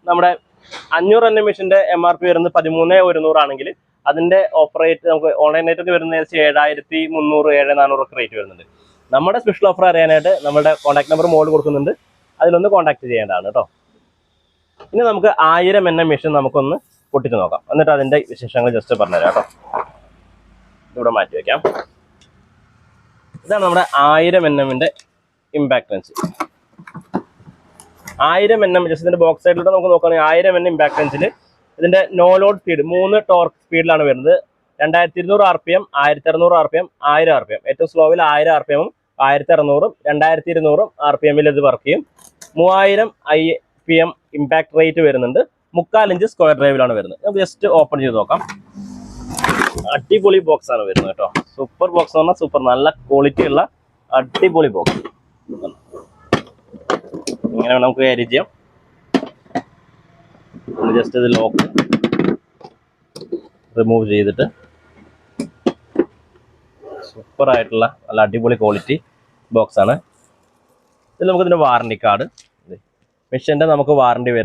നമ്മുടെ 500 NM മെഷീന്റെ MRP വരുന്നത് 13,100 ആണെങ്കിൽ അതിന്റെ ഓഫർ റേറ്റ് നമുക്ക് ഓൺലൈൻ റേറ്റ് ഒക്കെ വരുന്നത് 7,300 7,400 ഒക്കെ റേറ്റ് വരുന്നുണ്ട്. നമ്മുടെ സ്പെഷ്യൽ ഓഫർ അറിയാനായിട്ട് നമ്മുടെ കോൺടാക്ട് നമ്പർ മോഡ് കൊടുക്കുന്നുണ്ട്, അതിലൊന്ന് കോൺടാക്ട് ചെയ്യേണ്ടതാണ് കേട്ടോ. ഇനി നമുക്ക് 1000 NM മെഷീൻ നമുക്കൊന്ന് പൊട്ടിച്ച് നോക്കാം, എന്നിട്ട് അതിന്റെ വിശേഷങ്ങൾ ജസ്റ്റ് പറഞ്ഞുതരാം കേട്ടോ. ഇവിടെ മാറ്റി വെക്കാം. ഇതാണ് നമ്മുടെ 1000 NMന്റെ ഇമ്പാക്ട് റേഞ്ച്. 1000 NM ജസ്റ്റ് ഇതിന്റെ ബോക്സ് സൈഡിലൂടെ നമുക്ക് നോക്കുകയാണെങ്കിൽ 1000 NM ഇമ്പാക്ട് റേഞ്ചിൽ ഇതിന്റെ നോ ലോഡ് സ്പീഡ് 3 ടോർക്ക് സ്പീഡിലാണ് വരുന്നത്. 2200 RPM, 1600 RPM, 1000 RPM. ഏറ്റവും സ്ലോവിൽ 1000 RPM, 1600, 2200 RPM ഇത് വർക്ക് ചെയ്യും. 3000 IPM ഇമ്പാക്ട് റേറ്റ് വരുന്നുണ്ട്. 3/4 ഇഞ്ച് സ്ക്വയർ ഡ്രൈവിലാണ് വരുന്നത്. നമുക്ക് ജസ്റ്റ് ഓപ്പൺ ചെയ്ത് നോക്കാം. അടിപൊളി ബോക്സ് ആണ് വരുന്നത് കേട്ടോ. സൂപ്പർ ബോക്സ് എന്ന് പറഞ്ഞാൽ സൂപ്പർ, നല്ല ക്വാളിറ്റി ഉള്ള അടിപൊളി ബോക്സ്. ഇങ്ങനെ നമുക്ക് ക്യാരി ചെയ്യാം. ജസ്റ്റ് ഇത് ലോക്ക് റിമൂവ് ചെയ്തിട്ട് സൂപ്പർ ആയിട്ടുള്ള നല്ല അടിപൊളി ക്വാളിറ്റി ബോക്സ് ആണ്. ഇതിൽ നമുക്ക് ഇതിന്റെ വാറണ്ടി കാർഡ്, മെഷീന്റെ നമുക്ക് വാറണ്ടി വരുന്നത്